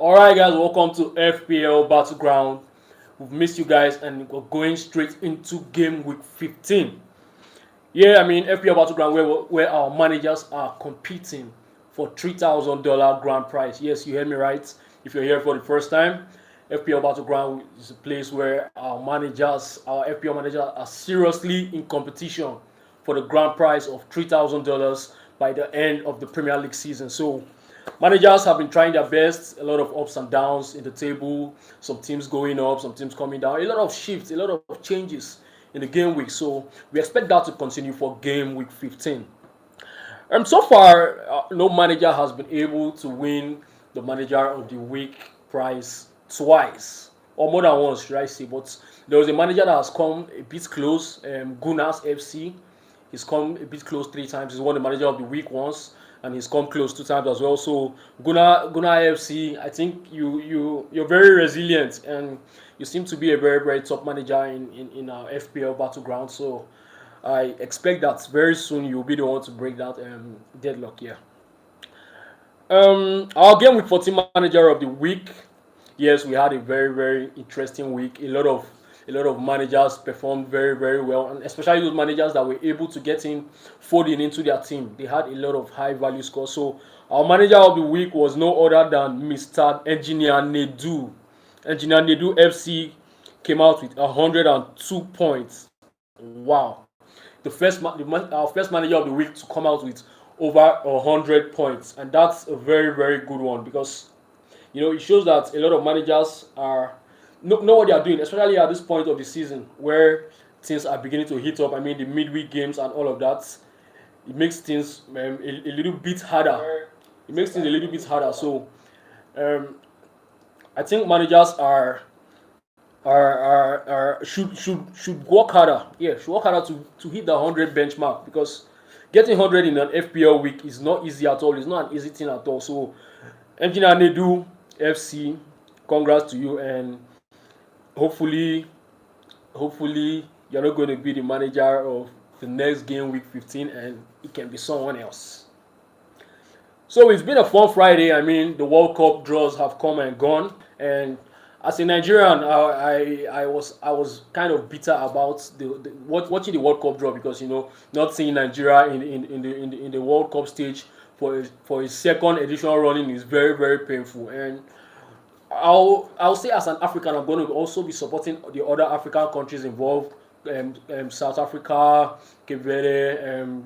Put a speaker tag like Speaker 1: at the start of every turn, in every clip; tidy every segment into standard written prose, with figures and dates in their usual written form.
Speaker 1: Alright, guys, welcome to FPL Battleground. We've missed you guys, and we're going straight into game week 15. Yeah, I mean, FPL Battleground, where our managers are competing for $3,000 grand prize. Yes, you heard me right. If you're here for the first time, FPL Battleground is a place where our FPL managers, are seriously in competition for the grand prize of $3,000 by the end of the Premier League season. So, managers have been trying their best. A lot of ups and downs in the table. Some teams going up, some teams coming down. A lot of shifts, a lot of changes in the game week. So we expect that to continue for game week 15. So far, no manager has been able to win the manager of the week prize twice, or more than once, should I say? But there was a manager that has come a bit close, Gunners FC. He's come a bit close 3 times. He's won the manager of the week once, and he's come close 2 times as well. So Gunnar FC, I think you're very resilient, and you seem to be a very top manager in our FPL battleground. So I expect that very soon you'll be the one to break that deadlock. Yeah. Our game week 14 manager of the week. Yes, we had a very interesting week. A lot of managers performed very well, and especially those managers that were able to get in folding into their team. They had a lot of high value scores. So our manager of the week was no other than Mr. Engineer Nedu. Engineer Nedu FC came out with 102 points. Wow. Our first manager of the week to come out with over 100 points, and that's a very good one, because it shows that a lot of managers know what they are doing, especially at this point of the season where things are beginning to heat up. I mean, the midweek games and all of that, it makes things a little bit harder. It makes things a little bit harder. So um, I think managers should work harder. Yeah, should work harder to hit the 100 benchmark, because getting 100 in an FPL week is not easy at all. It's not an easy thing at all. So Engineer Nedu FC, congrats to you, and hopefully hopefully you're not going to be the manager of the next game week 15, and it can be someone else. So it's been a fun Friday. I mean, the World Cup draws have come and gone, and as a Nigerian, I was kind of bitter about watching the World Cup draw, because not seeing Nigeria in the World Cup stage for a second edition running is very painful. And I'll say, as an African, I'm going to also be supporting the other African countries involved, South Africa, Cape Verde,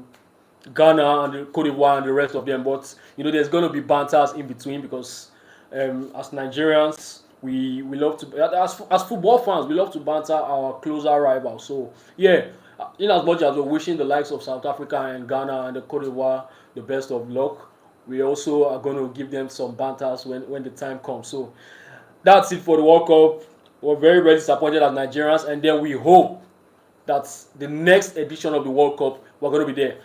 Speaker 1: Ghana, and the Cote d'Ivoire, and the rest of them. But there's going to be banters in between, because as Nigerians, we love to, as football fans, we love to banter our closer rivals. So yeah, in as much as we're wishing the likes of South Africa and Ghana and the Cote d'Ivoire the best of luck, we also are going to give them some banters when the time comes. So that's it for the World Cup. We're very disappointed as Nigerians, and then we hope that the next edition of the World Cup, we're going to be there.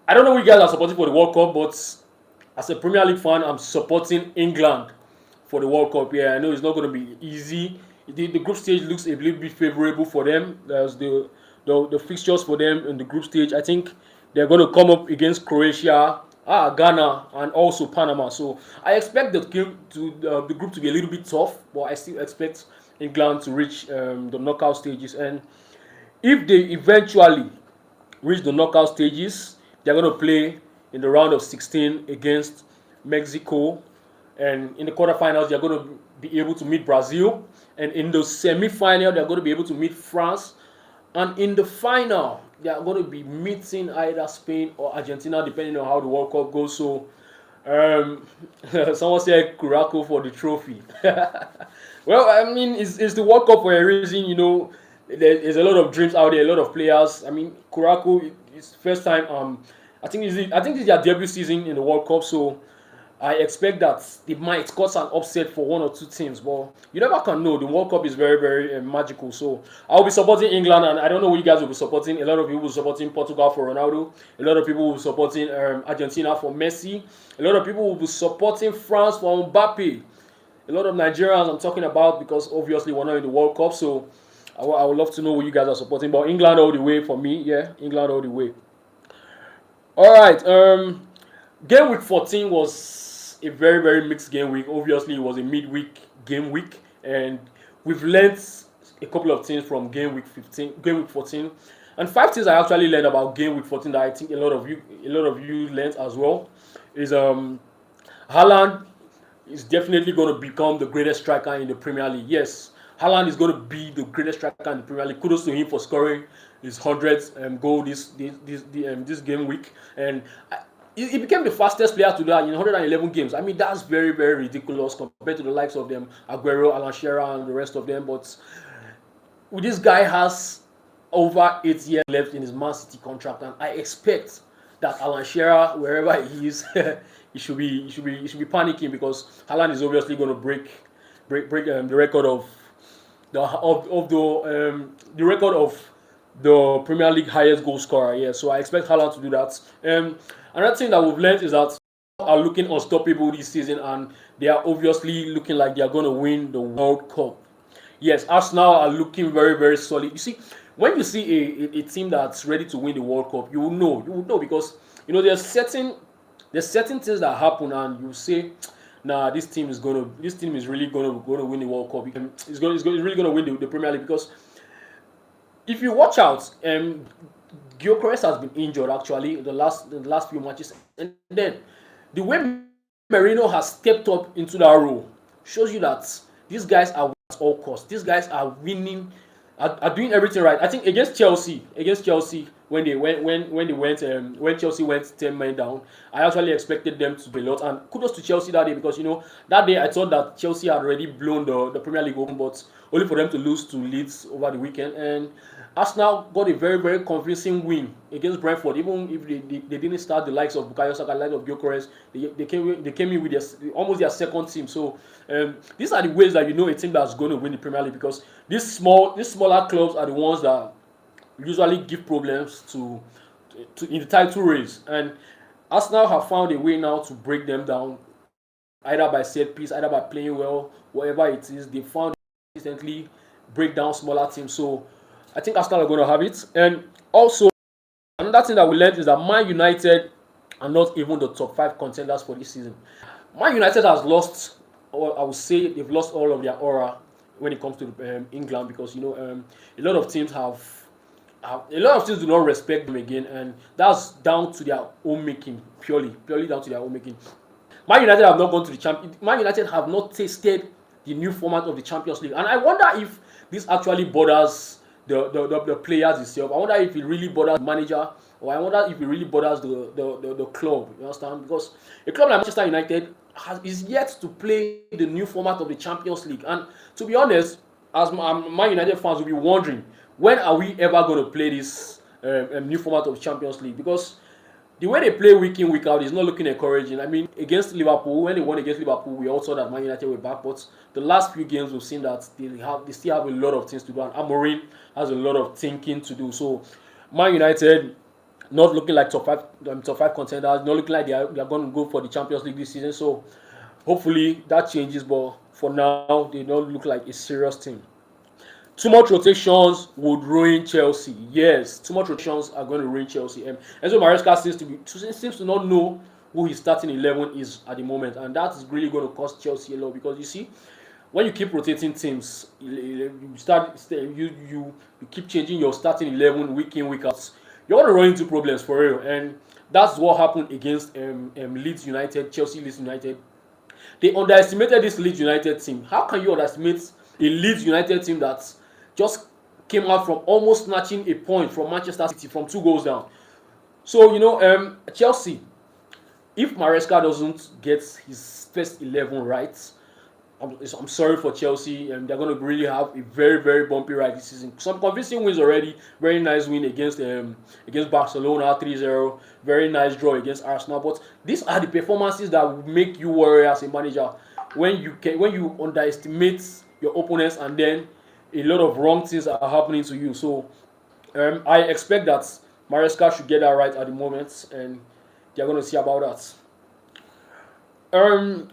Speaker 1: I don't know what you guys are supporting for the World Cup, but as a Premier League fan, I'm supporting England for the World Cup. Yeah, I know it's not going to be easy. The group stage looks a little bit favorable for them. There's the fixtures for them in the group stage. I think they're going to come up against Croatia, Ghana, and also Panama. So I expect the group to be a little bit tough, but I still expect England to reach the knockout stages. And if they eventually reach the knockout stages, they're going to play in the round of 16 against Mexico, and in the quarterfinals they're going to be able to meet Brazil, and in the semi-final they're going to be able to meet France, and in the final they are going to be meeting either Spain or Argentina, depending on how the World Cup goes. So someone said Curacao for the trophy. Well, I mean, it's the World Cup for a reason. There's a lot of dreams out there, a lot of players. I mean, Curacao is first time. I think this is their debut season in the World Cup, so I expect that they might cause an upset for one or two teams, but you never can know. The World Cup is very magical. So I'll be supporting England, and I don't know who you guys will be supporting. A lot of people will be supporting Portugal for Ronaldo. A lot of people will be supporting Argentina for Messi. A lot of people will be supporting France for Mbappe. A lot of Nigerians I'm talking about, because obviously we're not in the World Cup. So I would love to know who you guys are supporting. But England all the way for me. Yeah, England all the way. All right. Game week 14 was a very, very mixed game week. Obviously, it was a midweek game week, and we've learned a couple of things from game week 14, and five things I actually learned about game week 14 that I think a lot of you learned as well is Haaland is definitely going to become the greatest striker in the Premier League. Yes, Haaland is going to be the greatest striker in the Premier League. Kudos to him for scoring his 100th goal this game week, and he became the fastest player to do that in 111 games. I mean, that's very, very ridiculous compared to the likes of them, Aguero, Alan Shearer, and the rest of them. But this guy has over 8 years left in his Man City contract, and I expect that Alan Shearer, wherever he is, he should be panicking, because Haaland is obviously going to break the record of the record of the Premier League highest goal scorer. Yeah, so I expect Haaland to do that. Another thing that we've learned is that are looking unstoppable this season, and they are obviously looking like they are going to win the World Cup. Yes, Arsenal are looking very, very solid. You see, when you see a team that's ready to win the World Cup, you will know. You will know, because there's certain things that happen, and you say, nah, this team is really gonna win the World Cup. It's really gonna win the Premier League, because if you watch out, Gyökeres has been injured actually in the last few matches, and then the way Merino has stepped up into that role shows you that these guys are at all costs. These guys are winning, are doing everything right. I think against Chelsea, when Chelsea went 10 men down, I actually expected them to be a lot. And kudos to Chelsea that day, because that day I thought that Chelsea had already blown the Premier League open, but only for them to lose to Leeds over the weekend. And Arsenal got a very, very convincing win against Brentford. Even if they didn't start the likes of Bukayo Saka, the likes of Gyökeres, they came in with almost their second team. So these are the ways that a team that's going to win the Premier League, because these smaller clubs are the ones that usually give problems to in the title race. And Arsenal have found a way now to break them down, either by set piece, either by playing well, whatever it is. They found consistently break down smaller teams. So I think Arsenal are going to have it. And also, another thing that we learned is that Man United are not even the top 5 contenders for this season. Man United has lost, or I would say they've lost all of their aura when it comes to England, because a lot of teams do not respect them again, and that's down to their own making, purely down to their own making. Man United have not gone to the Man United have not tasted the new format of the Champions League, and I wonder if this actually bothers the players itself. I wonder if it really bothers the manager, or I wonder if it really bothers the club. You understand? Because a club like Manchester United is yet to play the new format of the Champions League, and to be honest, as Man United fans will be wondering, when are we ever going to play this new format of Champions League? Because the way they play week in, week out is not looking encouraging. I mean, against Liverpool, when they won against Liverpool, we all saw that Man United were back. But the last few games, we've seen that they still have a lot of things to do. And Amorim has a lot of thinking to do. So, Man United not looking like top five contenders, not looking like they are going to go for the Champions League this season. So, hopefully that changes. But for now, they don't look like a serious team. Too much rotations would ruin Chelsea. Yes, too much rotations are going to ruin Chelsea. Enzo Maresca seems to not know who his starting 11 is at the moment, and that is really going to cost Chelsea a lot, because you see, when you keep rotating teams, you keep changing your starting 11 week in, week out, you're going to run into problems for real. And that's what happened against Leeds United, Leeds United. They underestimated this Leeds United team. How can you underestimate a Leeds United team that just came out from almost snatching a point from Manchester City from 2 goals down? So, Chelsea, if Maresca doesn't get his first 11 right, I'm sorry for Chelsea, and they're going to really have a very, very bumpy ride this season. Some convincing wins already. Very nice win against Barcelona 3-0. Very nice draw against Arsenal. But these are the performances that will make you worry as a manager, when you underestimate your opponents, and then a lot of wrong things are happening to you. So I expect that Maresca should get that right at the moment, and they're going to see about that.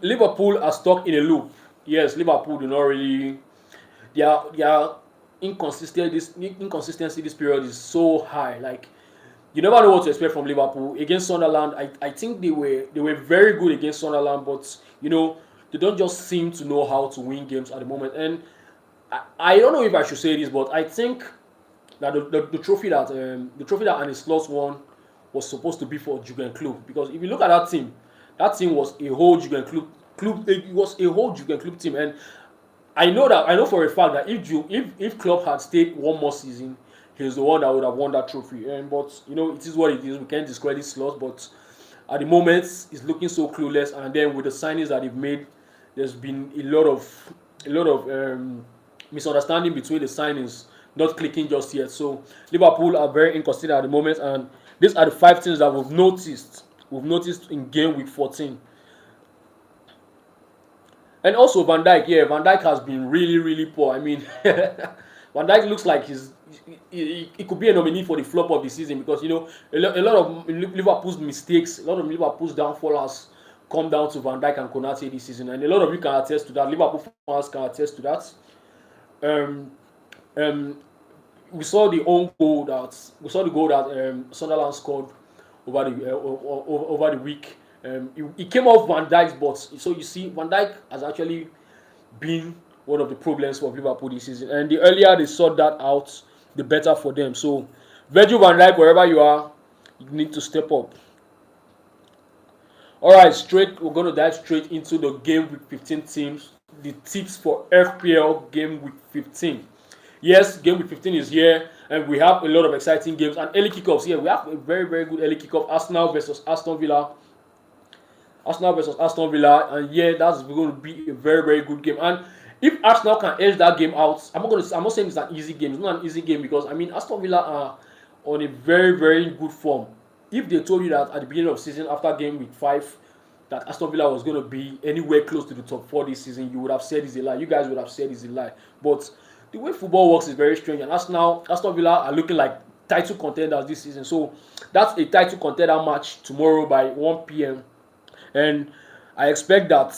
Speaker 1: Liverpool are stuck in a loop. Yes, Liverpool do not really. Their inconsistency this period is so high. Like, you never know what to expect from Liverpool against Sunderland. I think they were very good against Sunderland, but they don't just seem to know how to win games at the moment. And I don't know if I should say this, but I think that the trophy that Arne Slot won was supposed to be for Jurgen Klopp, because if you look at that team was a whole Jurgen Klopp. It was a whole Jurgen Klopp team, and I know for a fact that if Klopp had stayed one more season, he's the one that would have won that trophy. But it is what it is. We can't discredit Slot, but at the moment he's looking so clueless. And then with the signings that they've made, there's been a lot of misunderstanding between the signings, not clicking just yet. So Liverpool are very inconsistent at the moment, and these are the 5 things that we've noticed. We've noticed in game week 14. And also Van Dijk, yeah, Van Dijk has been really, really poor. I mean, Van Dijk looks like he could be a nominee for the flop of the season, because a lot of Liverpool's mistakes, a lot of Liverpool's downfall has come down to Van Dijk and Konate this season, and a lot of you can attest to that. Liverpool fans can attest to that. Um, um, we saw the goal that Sunderland scored over the week. It came off Van Dijk's, but so you see, Van Dijk has actually been one of the problems for Liverpool this season. And the earlier they sort that out, the better for them. So, Virgil van Dijk, wherever you are, you need to step up. All right, we're going to dive straight into the game week 15 teams, the tips for FPL game week 15. Yes, game week 15 is here, and we have a lot of exciting games and early kickoffs. Yeah, we have a very, very good early kickoff. Arsenal versus Aston Villa. And yeah, that's going to be a very, very good game. And if Arsenal can edge that game out, I'm not saying it's an easy game. It's not an easy game, because I mean Aston Villa are on a very, very good form. If they told you that at the beginning of the season, after game week 5, that Aston Villa was going to be anywhere close to the top 4 this season, you would have said it's a lie. You guys would have said it's a lie. But the way football works is very strange, and Aston Villa are looking like title contenders this season. So that's a title contender match tomorrow by 1 p.m. And I expect that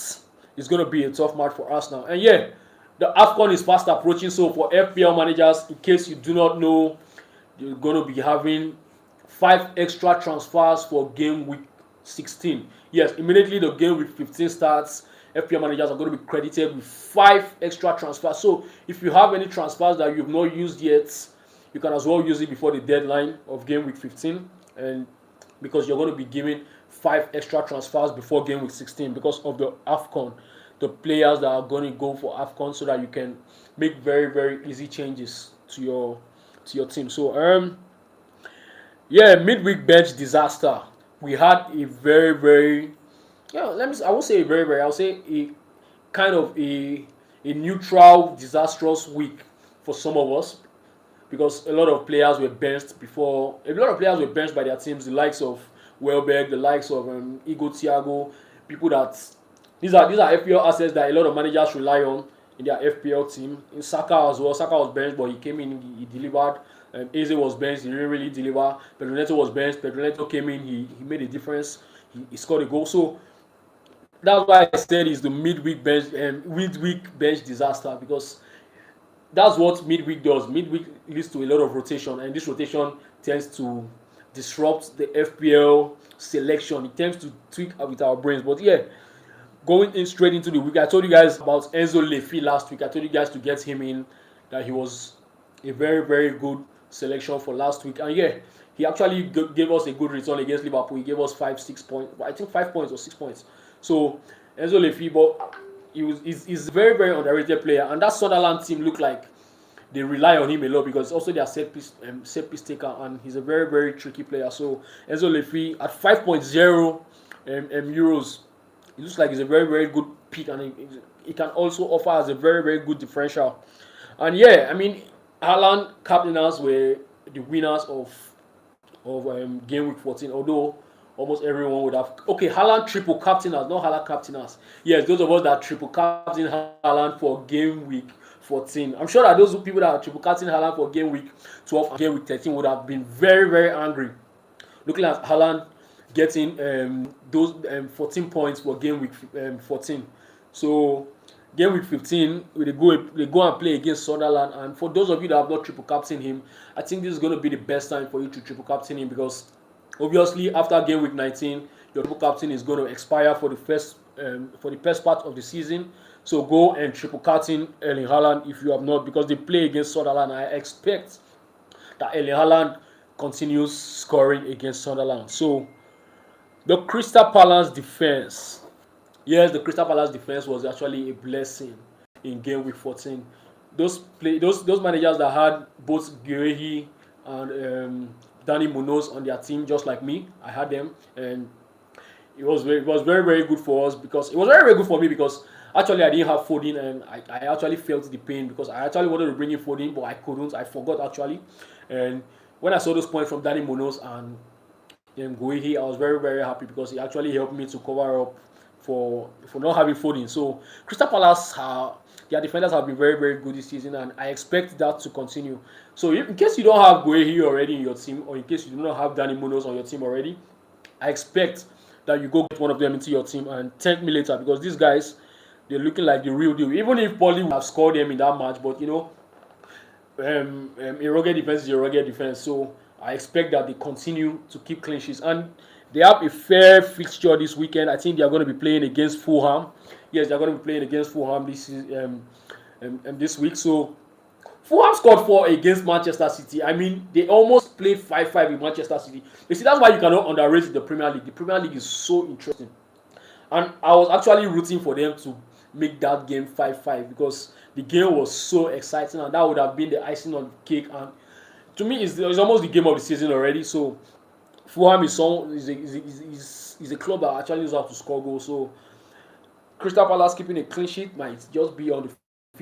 Speaker 1: it's going to be a tough match for Arsenal. And yeah, the AFCON is fast approaching. So for FPL managers, in case you do not know, you're going to be having 5 extra transfers for game week 16. Yes, immediately the game week 15 starts, FPL managers are going to be credited with 5 extra transfers. So if you have any transfers that you've not used yet, you can as well use it before the deadline of game week 15. And because you're going to be giving 5 extra transfers before game week 16 because of the AFCON, the players that are going to go for AFCON, so that you can make very, very easy changes to your team. So yeah, midweek bench disaster. We had a very, very, I won't say a very, very, I'll say a kind of a neutral, disastrous week for some of us, because a lot of players were benched by their teams, the likes of Welbeck, the likes of Igo Thiago, people that these are FPL assets that a lot of managers rely on in their FPL team. In Saka as well, Saka was benched, but he came in, he delivered. Eze was benched, he didn't really deliver. Pedro Neto was benched, Pedro Neto came in, he made a difference, he scored a goal. So that's why I said it's the midweek bench disaster, because that's what midweek does. Midweek leads to a lot of rotation, and this rotation tends to disrupt the FPL selection. It tends to tweak with our brains. But yeah, going in straight into the week, I told you guys about Enzo Lefi last week. I told you guys to get him in, that he was a very, very good selection for last week. And yeah, he actually gave us a good return against Liverpool. He gave us 5-6 points. I think 5 points or 6 points. So Enzo Lefi, but he's a very, very underrated player. And that Sunderland team looked like they rely on him a lot, because also their set piece taker, and he's a very, very tricky player. So Enzo Lefi at 5.0 euros, it looks like he's a very, very good pick, and he can also offer as a very, very good differential. And yeah, I mean, Haaland captainers were the winners of game week 14, although almost everyone would have. Okay, Haaland triple captainers, not Haaland captainers. Yes, those of us that triple captain Haaland for game week 14. I'm sure that those people that are triple captain Haaland for game week 12 and game week 13 would have been very, very angry looking at Haaland getting those 14 points for game week 14. So Game week 15, they go and play against Sunderland. And for those of you that have not triple captain him, I think this is going to be the best time for you to triple captain him, because obviously after game week 19, your triple captain is going to expire for the first part of the season. So go and triple captain Erling Haaland if you have not, because they play against Sunderland. I expect that Erling Haaland continues scoring against Sunderland. So the Crystal Palace defense. Yes, the Crystal Palace defense was actually a blessing in game week 14. Those managers that had both Guehi and Danny Munoz on their team, just like me, I had them, and it was very good for us, because it was very good for me, because actually I didn't have Foden, and I actually felt the pain, because I actually wanted to bring in Foden, but I couldn't. I forgot actually, and when I saw those points from Danny Munoz and Guehi, I was very happy, because he actually helped me to cover up for not having Foden. So Crystal Palace, their defenders have been very good this season, and I expect that to continue. So in case you don't have Guehi already in your team, or in case you do not have Danny Munoz on your team already, I expect that you go get one of them into your team and thank me later, because these guys, they're looking like the real deal. Even if Paulie would have scored them in that match, but a rugged defense is a rugged defense. So I expect that they continue to keep clean sheets, and they have a fair fixture this weekend. I think they are going to be playing against Fulham. Yes, they are going to be playing against Fulham this week. So Fulham scored 4 against Manchester City. I mean, they almost played 5-5 with Manchester City. You see, that's why you cannot underrate the Premier League. The Premier League is so interesting. And I was actually rooting for them to make that game 5-5, because the game was so exciting, and that would have been the icing on the cake. And to me, it's almost the game of the season already. So Fulham is a club that actually knows how to score goals. So Crystal Palace keeping a clean sheet might just be on the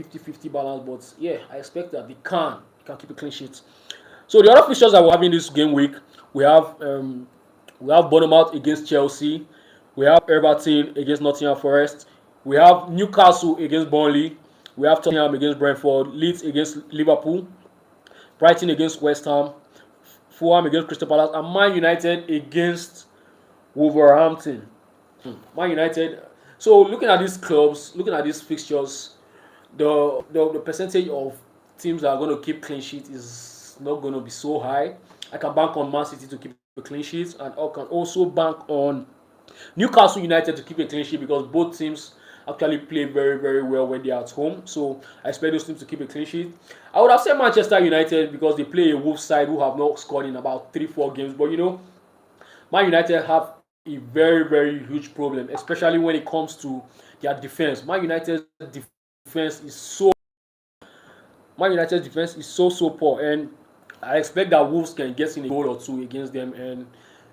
Speaker 1: 50-50 balance, but yeah, I expect that they can keep a clean sheet. So the other fixtures that we're having this game week, we have Bournemouth against Chelsea, we have Everton against Nottingham Forest, we have Newcastle against Burnley, we have Tottenham against Brentford, Leeds against Liverpool, Brighton against West Ham, Fulham against Crystal Palace, and Man United against Wolverhampton. Man United. So looking at these clubs, looking at these fixtures, the percentage of teams that are going to keep clean sheet is not going to be so high. I can bank on Man City to keep a clean sheet, and I can also bank on Newcastle United to keep a clean sheet, because both teams actually play very well when they are at home. So I expect those teams to keep a clean sheet. I would have said Manchester United, because they play a Wolves side who have not scored in about 3-4 games. But Man United have a very huge problem, especially when it comes to their defense. Defense is so Man United's defense is so poor, and I expect that Wolves can get in a goal or two against them, and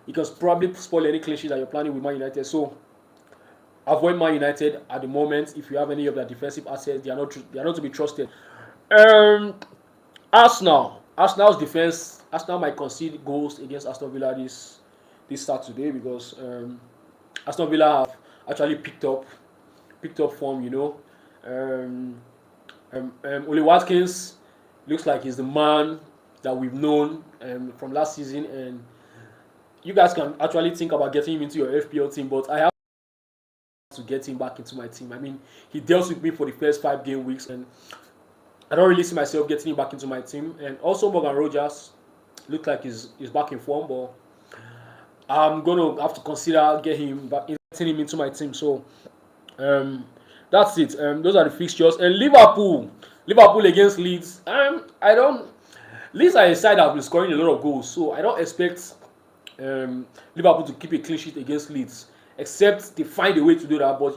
Speaker 1: you can probably spoil any clean sheet that you're planning with Man United. So avoid Man United at the moment. If you have any of their defensive assets, they are not to be trusted. Arsenal's defense. Arsenal might concede goals against Aston Villa this Saturday, because Aston Villa have actually picked up form. Oli Watkins looks like he's the man that we've known from last season, and you guys can actually think about getting him into your FPL team, but I have to get him back into my team. I mean, he dealt with me for the first 5 game weeks, and I don't really see myself getting him back into my team. And also Morgan Rogers looks like he's back in form, but I'm gonna have to consider getting him into my team. So that's it. Those are the fixtures. And Liverpool against Leeds. Leeds are a side that have been scoring a lot of goals, so I don't expect Liverpool to keep a clean sheet against Leeds, except they find a way to do that. But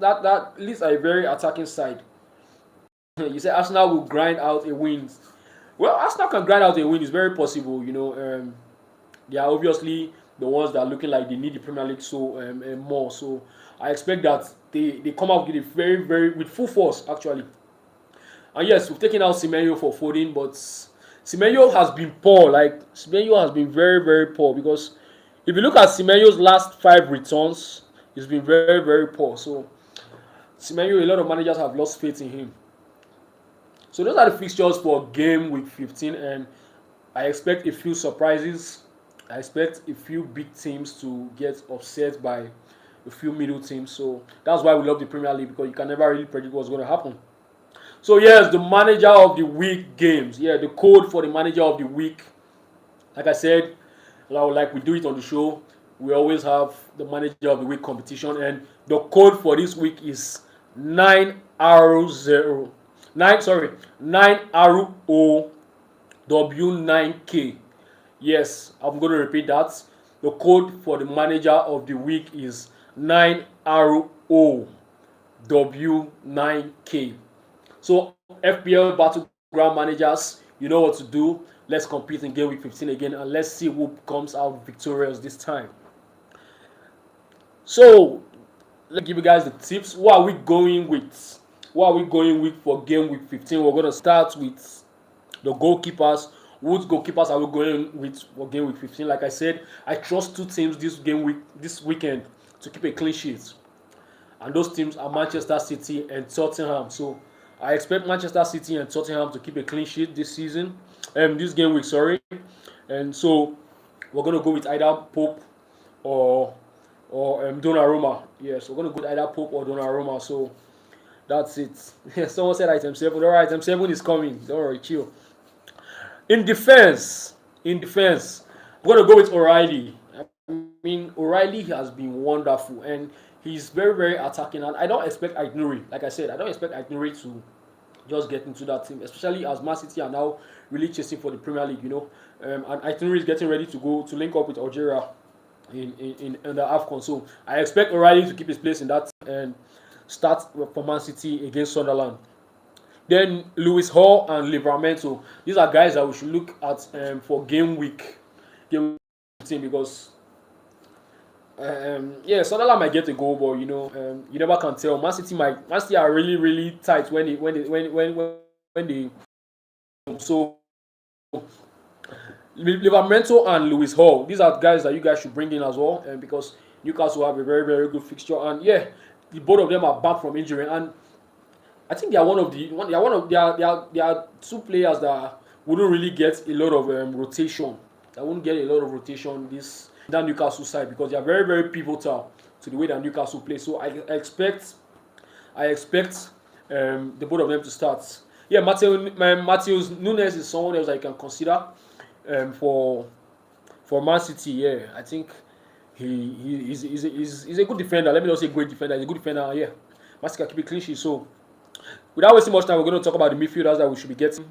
Speaker 1: that Leeds are a very attacking side. You say Arsenal will grind out a win. Well, Arsenal can grind out a win. It's very possible. They are obviously the ones that are looking like they need the Premier League more. So I expect that they come out with a very with full force actually. And yes, we've taken out Semenyo for Foden, but Semenyo has been poor. Semenyo has been very poor, because if you look at Semenyo's last 5 returns, he's been very poor. So Semenyo, a lot of managers have lost faith in him. So those are the fixtures for game week 15, and I expect a few surprises. I expect a few big teams to get upset by a few middle teams. So that's why we love the Premier League, because you can never really predict what's going to happen. So yes, the manager of the week games. Yeah, the code for the manager of the week. Like I said, like we do it on the show, we always have the manager of the week competition, and the code for this week is 9R0 9ROW9K. Yes, I'm going to repeat that. The code for the manager of the week is 9ROW9K. So FPL Battleground managers, you know what to do. Let's compete in game week 15 again, and let's see who comes out victorious this time. So let's give you guys the tips. What are we going with? What are we going with for game week 15? We're going to start with the goalkeepers. Which goalkeepers are we going with for game week 15? Like I said, I trust two teams this weekend to keep a clean sheet, and those teams are Manchester City and Tottenham. So I expect Manchester City and Tottenham to keep a clean sheet this season, this game week, sorry. And so we're gonna go with either Pope or Donnarumma. Yes, we're gonna go with either Pope or Donnarumma. So that's it. Someone said item 7. All right, item 7 is coming. Don't worry, chill. In defense, we're gonna go with O'Reilly. I mean, O'Reilly has been wonderful, and he's very, very attacking. And I don't expect Aït-Nouri, like I said, I don't expect Aït-Nouri to just get into that team, especially as Man City are now really chasing for the Premier League, and Aït-Nouri is getting ready to go to link up with Algeria in the AFCON. So I expect O'Reilly to keep his place in that and start for Man City against Sunderland. Then Lewis Hall and Livramento. These are guys that we should look at for game week 15, because Sunderland might get a goal, but you never can tell. Man City are really, really tight when they so Livramento and Lewis Hall. These are guys that you guys should bring in as well, because Newcastle have a very, very good fixture, and the both of them are back from injury, and I think they are two players that wouldn't really get a lot of rotation. That wouldn't get a lot of rotation that Newcastle side, because they are very, very pivotal to the way that Newcastle plays. So I expect the both of them to start. Yeah, Matheus Nunes is someone else that you can consider for Man City. Yeah, I think he's a good defender. Let me not say great defender. He's a good defender. Yeah, Man City can keep it clean sheet. So without wasting much time, we're going to talk about the midfielders that we should be getting.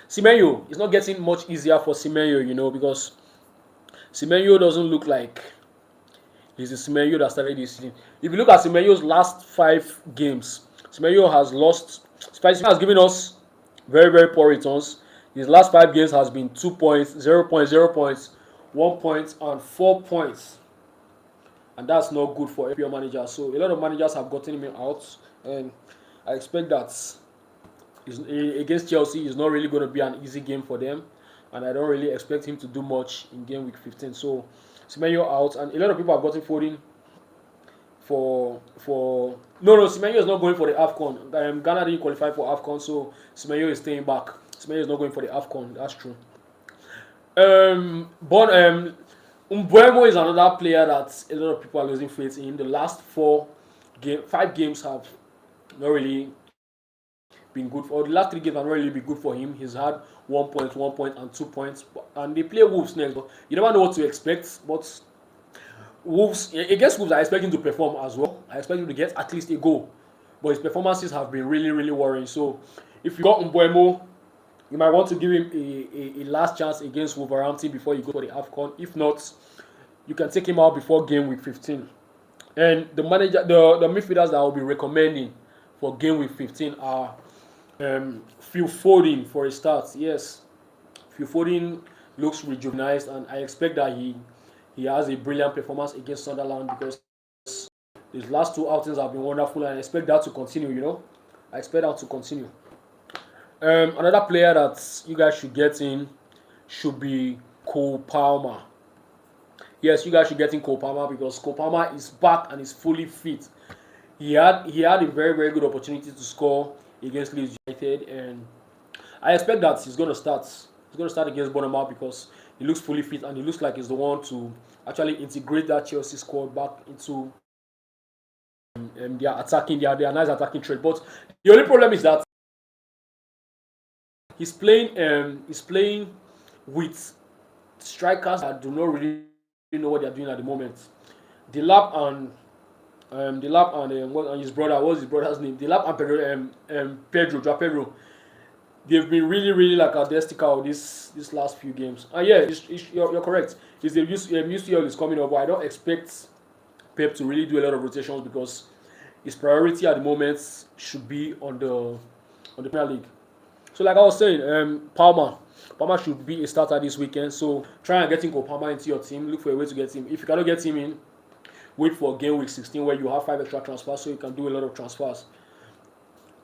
Speaker 1: Semenyo, it's not getting much easier for Semenyo, because Semenyo doesn't look like he's the Semenyo that started this season. If you look at Semenyo's last 5 games, Semenyo has given us very, very poor returns. His last 5 games has been 2 points, 0 points, 0 points, 1 point, and 4 points. And that's not good for FPL managers. So a lot of managers have gotten him out, and I expect that against Chelsea is not really going to be an easy game for them, and I don't really expect him to do much in game week 15. So Semenyo out, and a lot of people have gotten Foden Semenyo is not going for the AFCON. Ghana didn't qualify for AFCON, so Semenyo is staying back. Semenyo is not going for the AFCON. That's true. Mbeumo is another player that a lot of people are losing faith in. The last 5 games have not really been good for. The last 3 games have not really been good for him. He's had 1 point, 1 point, and 2 points. And they play Wolves next. But you never know what to expect. But against Wolves, I expect him to perform as well. I expect him to get at least a goal. But his performances have been really, really worrying. So if you got Mbeumo, you might want to give him a last chance against Wolverhampton before you go for the AFCON. If not, you can take him out before game week 15. And the midfielders that I will be recommending for game week 15 are Phil Foden for a start. Yes, Phil Foden looks rejuvenated, and I expect that he has a brilliant performance against Sunderland, because his last 2 outings have been wonderful, and I expect that to continue. I expect that to continue. Another player that you guys should get in should be Cole Palmer. Yes, you guys should get in Cole Palmer, because Cole Palmer is back and is fully fit. He had a very, very good opportunity to score against Leeds United, and I expect that he's going to start. He's going to start against Bournemouth, because he looks fully fit, and he looks like he's the one to actually integrate that Chelsea squad back into their nice attacking trade. But the only problem is that he's playing with strikers that do not really know what they're doing at the moment. Delap and his brother. What's his brother's name? Delap and Pedro, Joao Pedro. They've been really, really like a this last few games. And yeah, you're correct. Is the UCL is coming up, but I don't expect Pep to really do a lot of rotations because his priority at the moment should be on the Premier League. So like I was saying, Palmer should be a starter this weekend. So try and get in Palmer into your team. Look for a way to get him. If you cannot get him in, wait for game week 16 where you have 5 extra transfers so you can do a lot of transfers.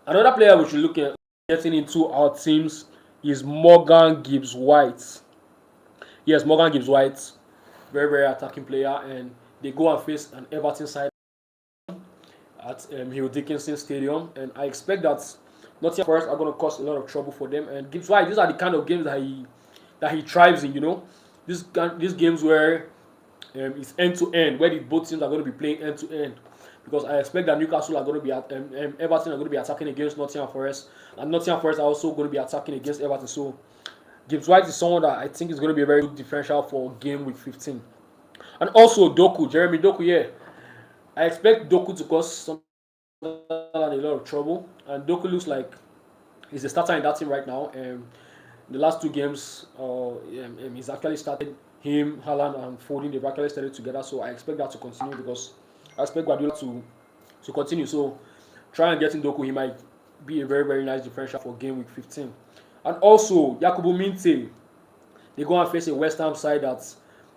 Speaker 1: Another player we should look at getting into our teams is Morgan Gibbs White. Yes, Morgan Gibbs White, very, very attacking player, and they go and face an Everton side at Hill Dickinson Stadium, and I expect that Nottingham Forest are going to cause a lot of trouble for them. And Gibbs White, these are the kind of games that he thrives in. These games where it's end to end, where both teams are going to be playing end to end. Because I expect that Newcastle are going to be Everton are going to be attacking against Nottingham Forest, and Nottingham Forest are also going to be attacking against Everton. So Gibbs White is someone that I think is going to be a very good differential for game week 15. And also Jeremy Doku, yeah. I expect Doku to cause some a lot of trouble, and Doku looks like he's a starter in that team right now. The last 2 games, he's actually started him, Haaland, and Foden. They've actually started together, so I expect that to continue because I expect Guardiola to continue. So try and get in Doku. He might be a very, very nice differential for game week 15. And also Yakubu Minte, they go and face a West Ham side that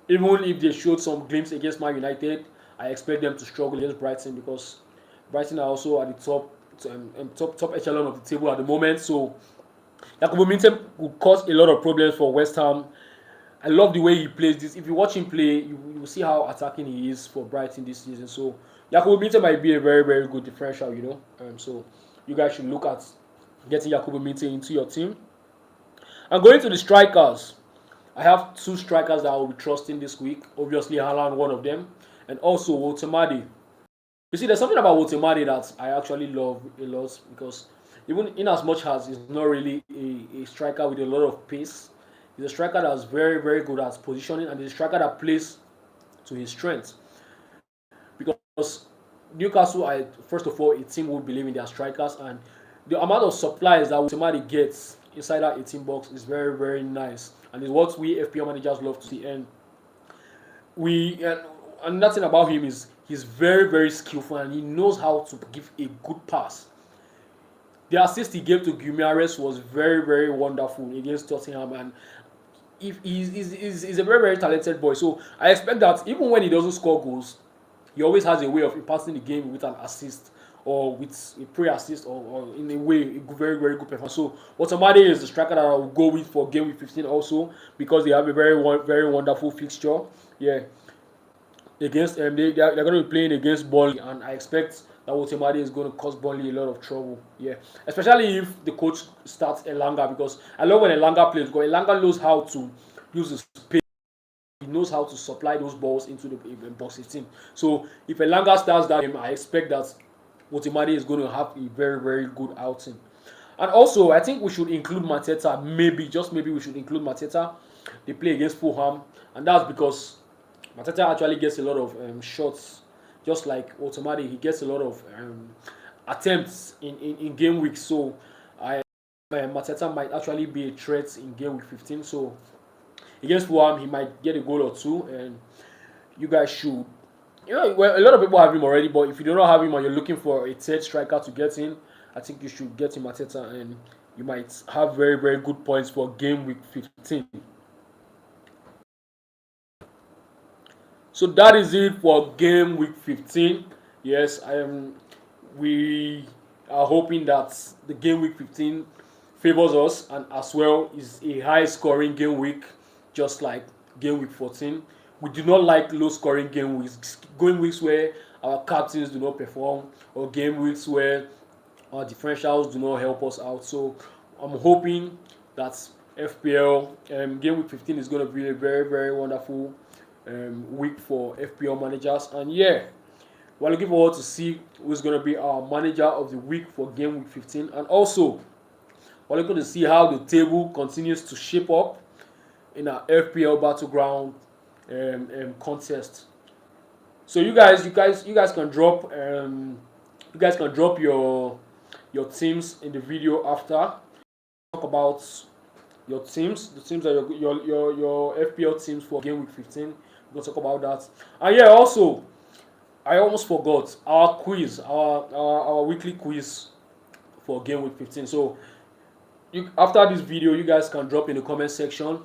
Speaker 1: even if they showed some glimpse against Man United, I expect them to struggle against Brighton because Brighton are also at the top echelon of the table at the moment. So Yakubu Minte will cause a lot of problems for West Ham. I love the way he plays this. If you watch him play, you will see how attacking he is for Brighton this season. So Yakubu Minte might be a very, very good differential. So you guys should look at getting Yakubu Minte into your team. And going to the strikers, I have 2 strikers that I will be trusting this week. Obviously, Haaland, one of them, and also Wotemade. You see, there's something about Wotemade that I actually love a lot because even in as much as he's not really a striker with a lot of pace, he's a striker that's very, very good at positioning, and he's a striker that plays to his strengths. Because Newcastle, first of all, a team would believe in their strikers, and the amount of supplies that somebody gets inside that 18 box is very, very nice, and it's what we FPL managers love to see. And another thing about him is he's very, very skillful, and he knows how to give a good pass. The assist he gave to Guimaraes was very, very wonderful against Tottenham, and he's a very, very talented boy. So I expect that even when he doesn't score goals, he always has a way of impacting the game with an assist or with a pre-assist or in a way a very, very good performance. So Wotemade is the striker that I will go with for game week 15 also because they have a very, very wonderful fixture. Yeah, against they're going to be playing against Burnley, and I expect that Wotemade is going to cause Burnley a lot of trouble. Yeah, especially if the coach starts Elanga, because I love when Elanga plays because Elanga knows how to use the space. He knows how to supply those balls into the box 18. So if Elanga starts that game, I expect that Wotemade is going to have a very, very good outing. And also, I think we should include Mateta. Maybe, just maybe, we should include Mateta. They play against Fulham, and that's because Mateta actually gets a lot of shots, just like Wotemade. He gets a lot of attempts in game week. So Mateta might actually be a threat in game week 15. So against Fulham, he might get a goal or 2, and you guys should. Well, a lot of people have him already, but if you do not have him and you're looking for a third striker to get in, I think you should get him Mateta, and you might have very, very good points for game week 15. So that is it for game week 15. Yes, we are hoping that the game week 15 favors us, and as well is a high scoring game week, just like game week 14. We do not like low scoring game weeks where our captains do not perform, or game weeks where our differentials do not help us out. So I'm hoping that FPL. Game week 15 is going to be a very, very wonderful week for FPL managers. And yeah, we're looking forward to see who's going to be our manager of the week for game week 15. And also, we're looking to see how the table continues to shape up in our FPL battleground contest. So you guys can drop your teams in the video after. Talk about your teams, the teams that your FPL teams for game week 15. We're gonna talk about that. And yeah, also I almost forgot our quiz, our weekly quiz for game week 15. So after this video, you guys can drop in the comment section.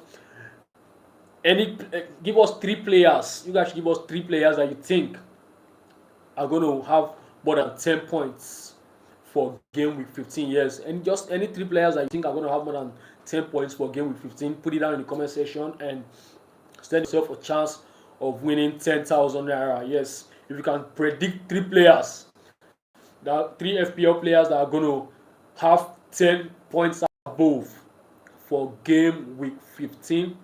Speaker 1: Give us 3 players. You guys should give us 3 players that you think are going to have more than 10 points for game week 15 years, and just any 3 players that you think are going to have more than 10 points for game week 15. Put it down in the comment section and stand yourself a chance of winning 10,000 naira. Yes, if you can predict 3 players, that 3 FPL players that are going to have 10 points above for game week 15,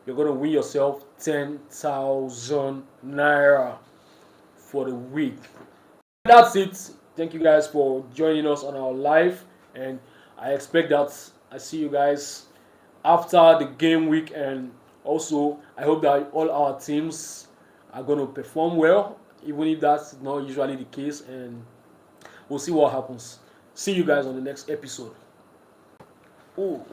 Speaker 1: you're going to win yourself 10,000 naira for the week. That's it. Thank you guys for joining us on our live, and I expect that I see you guys after the game week. And also I hope that all our teams are going to perform well, even if that's not usually the case, and we'll see what happens. See you guys on the next episode. Ooh.